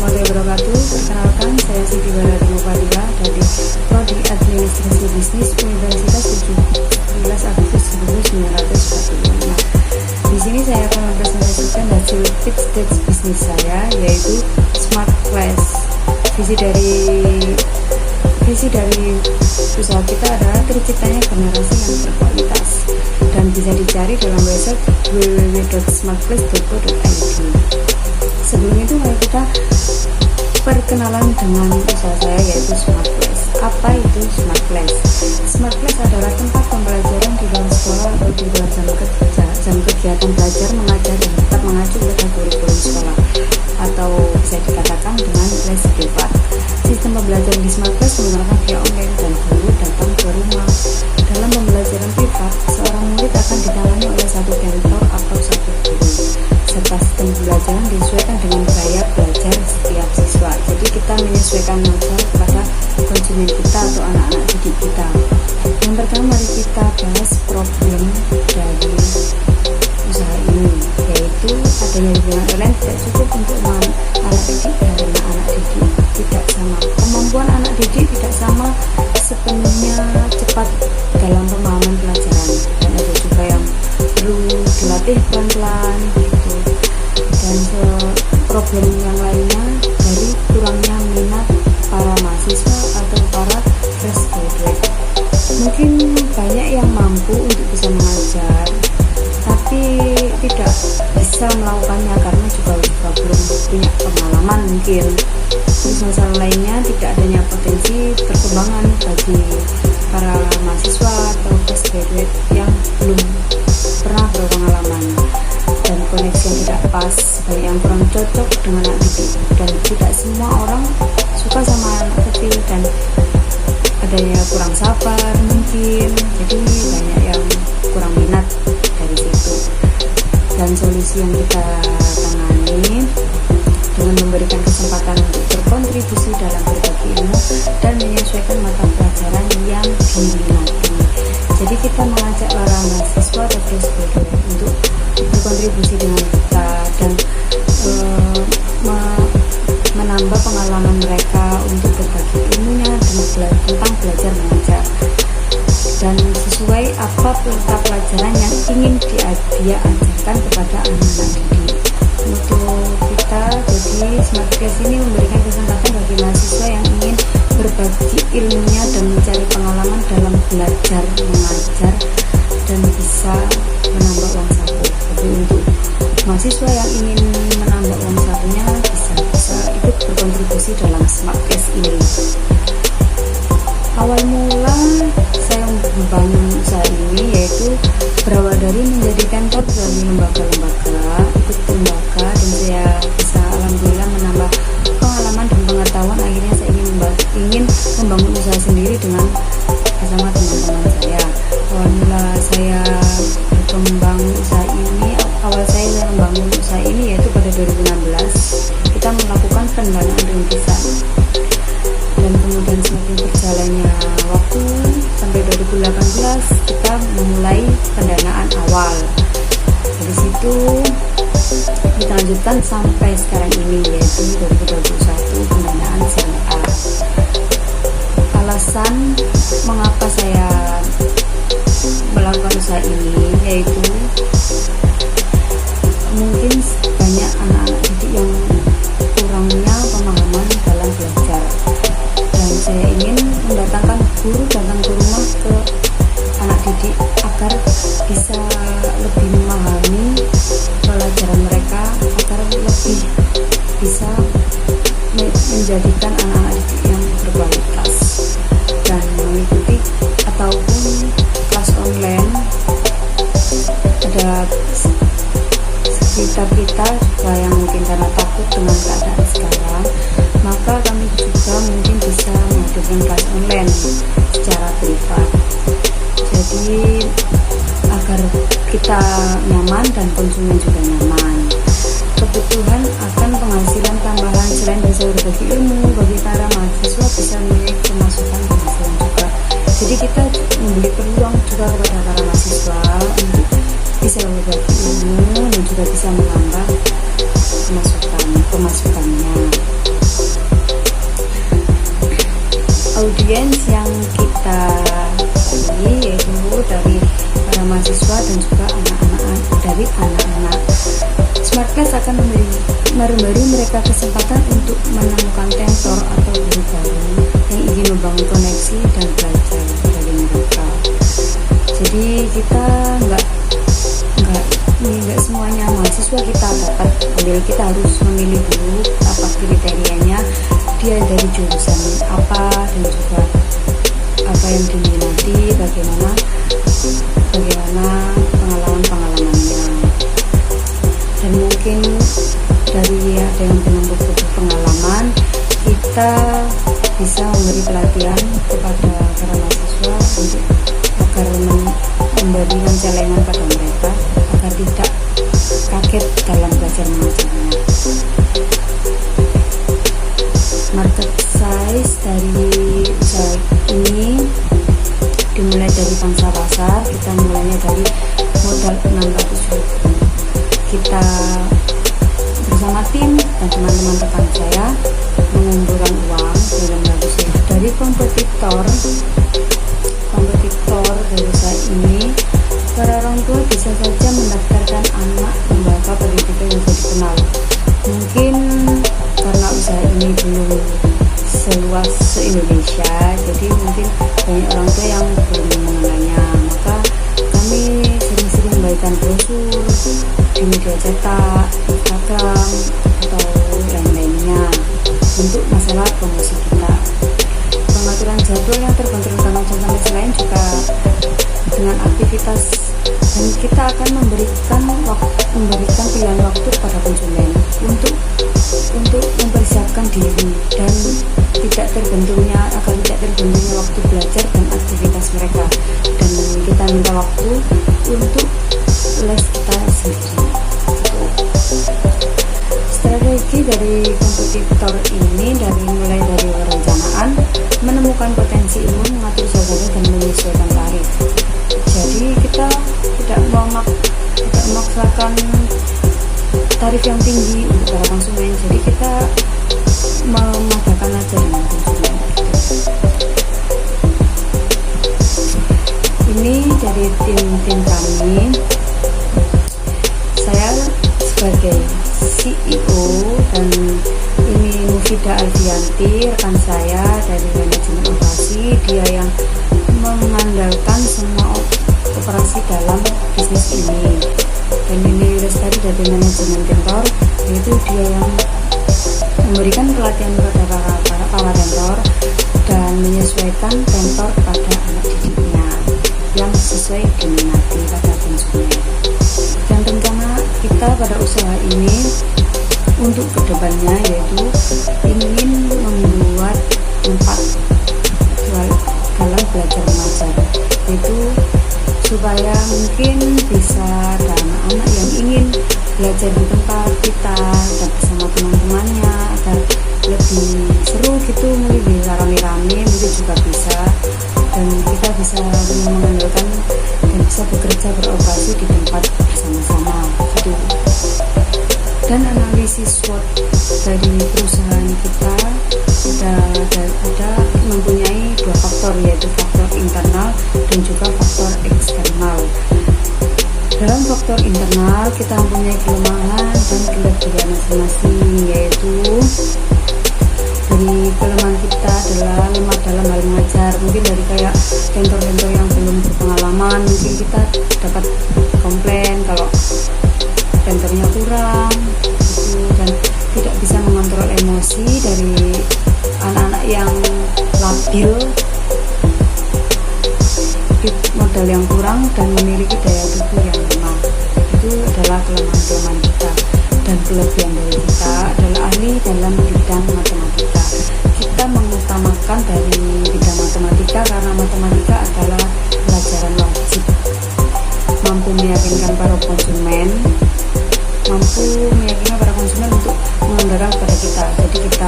warahmatullahi wabarakatuh. Perkenalkan, saya Siti Baladimo Fadila dari Prodi Administrasi Bisnis Universitas 17 Agustus 1945. Di sini saya akan mempresentasikan hasil pitch deck bisnis saya, yaitu Smart Class. Visi dari usaha kita adalah terciptanya generasi yang berkualitas dan bisa dicari dalam website www.smartclass.co.id. Sebelum itu mari kita perkenalan dengan usaha saya, yaitu Smart Class. Apa itu Smart Class? Smart Class adalah tempat pembelajaran di dalam sekolah atau di luar jam kegiatan belajar mengajar yang tetap mengacu pada kurikulum sekolah, atau bisa dikatakan dengan kelas privat. Sistem pembelajaran di Smart Class menggunakan via online dan guru datang ke rumah. Dalam pembelajaran privat, seorang murid akan ditangani oleh satu mentor atau satu guru, serta sistem pembelajaran disesuaikan dengan gaya belajar setiap siswa. Jadi kita menyesuaikan aja kepada konsumen kita atau anak-anak didik kita. Yang pertama, mari kita bahas problem dari usaha ini, yaitu adanya hubungan online tidak cukup untuk anak didik, karena anak didik tidak sama, kemampuan anak didik tidak sama sepenuhnya cepat dalam pemahaman pelajaran, dan ada juga yang perlu dilatih pelan-pelan gitu. Dan problem yang lainnya dari kurangnya minat para mahasiswa atau para fresh graduate. Mungkin banyak yang mampu untuk bisa mengajar, tapi tidak bisa melakukannya karena juga belum punya pengalaman mungkin. Terus masalah lainnya, tidak adanya potensi perkembangan bagi para mahasiswa atau fresh graduate yang belum pernah berpengalaman, dan koneksi yang tidak pas, banyak yang kurang cocok dengan anak didik, dan tidak semua orang suka sama anak kecil, dan adanya kurang sabar mungkin, jadi banyak yang kurang minat dari situ. Dan solusi yang kita tangani dengan memberikan kesempatan untuk berkontribusi dalam berbagi ilmu dan menyesuaikan mata pelajaran yang diminati. Jadi kita mengajak para mahasiswa atau fresh graduate untuk berkontribusi dengan kita dan menambah pengalaman mereka untuk berbagi ilmunya tentang belajar mengajar, dan sesuai apa pelajaran yang ingin dia ajarkan kepada anak-anak didik. Untuk kita, jadi Smart Class ini memberikan kesempatan bagi mahasiswa yang ingin berbagi ilmunya dan mencari pengalaman dalam belajar mengajar dan bisa menambah uang saku. Jadi untuk mahasiswa yang ingin menambah uang sakunya bisa ikut berkontribusi dalam Smart Class ini. Awal mula saya membangun usaha ini yaitu berawal dari menjadikan kantor dari lembaga-lembaga, ikut lembaga, dan saya bisa alhamdulillah menambah pengalaman dan pengetahuan. Akhirnya saya ingin membangun usaha sendiri dengan bersama teman-teman saya. Awal mula saya berkembang usaha ini, membangun usaha ini yaitu pada 2016 kita melakukan pendanaan rintisan, dan kemudian semakin berjalannya waktu sampai 2018 kita memulai pendanaan awal. Dari situ kita lanjutkan sampai sekarang ini, yaitu 2021 pendanaan seri A. Alasan mengapa saya melakukan usaha ini yaitu mungkin banyak anak-anak didik yang kurangnya pemahaman dalam belajar, dan saya ingin mendatangkan guru datang ke rumah ke anak didik agar bisa lebih memahami pelajaran mereka, agar lebih bisa menjadikan anak-anak didik yang berkualitas dan mengikuti ataupun kelas online. Ada sekitar kita juga yang mungkin karena takut dengan keadaan sekarang, maka kami juga mungkin bisa mengadakan kelas online secara privat. Jadi agar kita nyaman dan konsumen juga nyaman. Kebutuhan akan penghasilan tambahan selain bisa berbagi ilmu bagi para mahasiswa, bisa memiliki pemasukan penghasilan juga. Jadi kita memberi peluang juga kepada para mahasiswa untuk bisa berbagi ilmu dan juga bisa menambah pemasukannya. audiens yang kita cari yaitu dari para mahasiswa dan juga anak-anak. Smart Class akan memberi mereka kesempatan untuk menemukan tentor atau guru baru yang ingin membangun koneksi dan belajar dari mereka. Jadi kita nggak semuanya mahasiswa kita dapat ambil, kita harus memilih dulu apa kriterianya, dia dari jurusan apa dan juga apa yang diminati, bagaimana pengalamannya. Dan mungkin dari ada yang belum butuh pengalaman, kita bisa memberi pelatihan kepada para mahasiswa untuk agar memberikan celengan pada mereka agar tidak kaget dalam belajar mengajarnya. Market size dari usaha ini dimulai dari pangsa pasar, kita mulainya dari modal 600.000. Kita bersama tim dan teman-teman rekan saya mengumpulkan uang 900.000 dari kompetitor dari usaha ini. Para orang tua bisa saja mendaftarkan anak lembaga pendidikan yang sudah dikenal. Mungkin karena usaha ini belum seluas se-Indonesia, jadi mungkin banyak orang tua yang belum mengenalnya. Maka kami sering-sering membagikan brosur di media cetak, Instagram, atau lain-lainnya untuk masalah promosi kita. Pengaturan jadwal yang terkontrol dalam contoh selain juga dengan aktivitas, dan kita akan memberikan pilihan waktu kepada konsumen untuk mempersiapkan diri dan tidak terbenturnya waktu belajar dan aktivitas mereka, dan kita minta waktu untuk les kita sendiri. Strategi dari kompetitor ini mulai dari perencanaan, menemukan potensi ilmu, mengatur jadwal dan menyesuaikan tarif. Jadi kita tidak memaksakan tarif yang tinggi untuk para konsumen, jadi kita memadakan aja dengan konsumen. Ini dari tim kami. Saya sebagai CEO dan ini Mufidah Alfianti, rekan saya dari manajemen operasi, dia yang mengandalkan semua operasi dalam bisnis ini. Dan ini Lestari dari manajemen tentor, yaitu dia yang memberikan pelatihan kepada para tentor dan menyesuaikan tentor pada anak didiknya yang sesuai diminati pada konsumen. Dan rencana kita pada usaha ini untuk kedepannya yaitu ingin membuat tempat dalam belajar mengajar, yaitu supaya mungkin bisa ada anak-anak yang ingin belajar di tempat kita dan bersama teman-temannya agar lebih seru gitu, mungkin bisa rame-rame, mungkin juga bisa, dan kita bisa mengandalkan dan bisa bekerja beroperasi di tempat bersama-sama gitu. Dan analisis SWOT dari perusahaan kita ada mempunyai dua faktor, yaitu faktor internal dan juga faktor eksternal. Dalam faktor internal kita mempunyai kelemahan dan kelebihan masing-masing, yaitu dari kelemahan kita adalah lemah dalam hal mengajar. Mungkin dari kayak tentor-tentor yang belum berpengalaman, mungkin kita dapat komplain kalau tentornya kurang gitu, dan tidak bisa mengontrol emosi dari anak-anak yang labil, modal yang kurang, dan memiliki daya tubuh yang lemah. Itu adalah kelemahan kita. Dan kelebihan dari kita adalah ahli dalam bidang matematika. Kita mengutamakan dari bidang matematika karena matematika adalah pelajaran wajib, mampu meyakinkan para konsumen untuk mengandalkan kepada kita. Jadi kita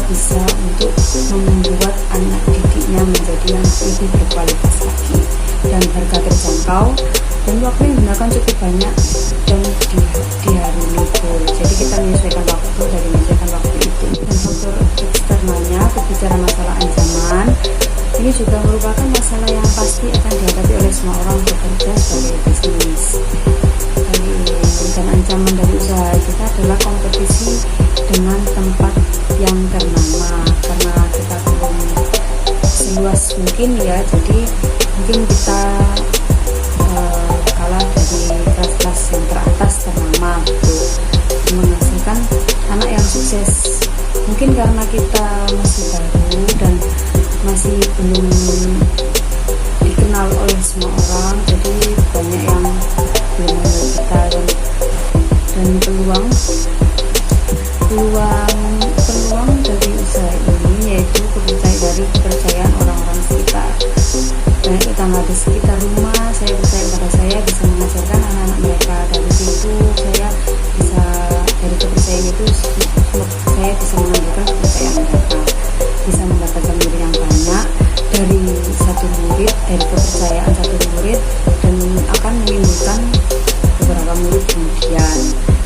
bisa untuk membuat anak didiknya menjadi yang lebih berkualitas lagi dan harga terjangkau, dan waktu yang digunakan cukup banyak dan di hari libur. Jadi kita menyesuaikan waktu itu. Dan faktor pasti akan dihadapi oleh semua orang bekerja sebagai bisnis. Dan ancaman dari usaha kita adalah kompetisi dengan tempat yang ternama, karena kita belum seluas mungkin ya, jadi mungkin kita kalah dari kelas-kelas yang teratas ternama gitu, menghasilkan anak yang sukses. Mungkin karena kita masih baru dan masih belum dikenal oleh semua orang, jadi banyak yang belum mengenal kita, dan peluang dari usaha ini yaitu dari kepercayaan orang-orang sekitar. Banyak tetangga di sekitar rumah saya percaya pada saya bisa mengajarkan anak-anak mereka. Dari situ saya bisa, dari kepercayaan itu saya bisa mengambilkan kepercayaan mereka, bisa mendapatkan murid yang banyak dari satu murid, dari kepercayaan satu murid, dan akan menimbulkan beberapa murid kemudian.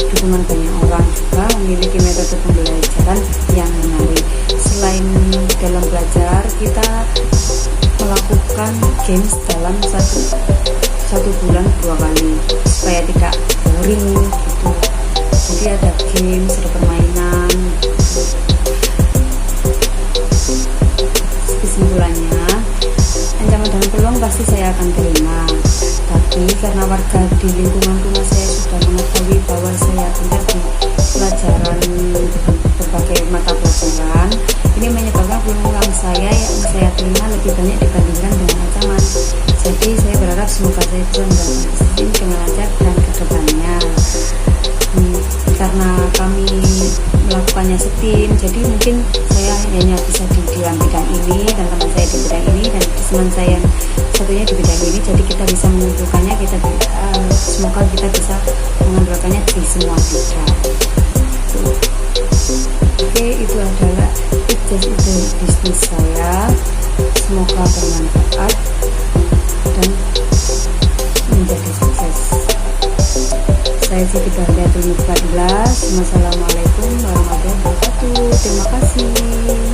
Dukungan banyak orang juga memiliki metode pembelajaran yang menarik. Selain dalam belajar, kita melakukan games dalam satu bulan 2 kali supaya tidak boring gitu. Jadi ada games, ada permainan. Kesimpulannya, ancaman dan peluang pasti saya akan terima, tapi karena warga di lingkungan rumah saya sudah mengetahui bahwa saya pintar di pelajaran berbagai mata pelajaran, ini menyebabkan peluang saya yang saya terima lebih banyak dibandingkan dengan ancaman. Jadi saya berharap semoga saya bisa menjalankan sistem dengan lancar dan kedepannya. Karena kami melakukannya setim, jadi mungkin saya hanya bisa di dalam bidang ini, dan teman saya di bidang ini, dan teman saya satunya di bidang ini. Jadi kita bisa mengumpulkannya, semoga kita bisa mengumpulkannya di semua bidang. Oke, itu adalah ide bisnis saya. Semoga bermanfaat dan menjadi sukses. Saya Siti Bahriatul Mufadilah. Wassalamualaikum warahmatullahi wabarakatuh. Terima kasih.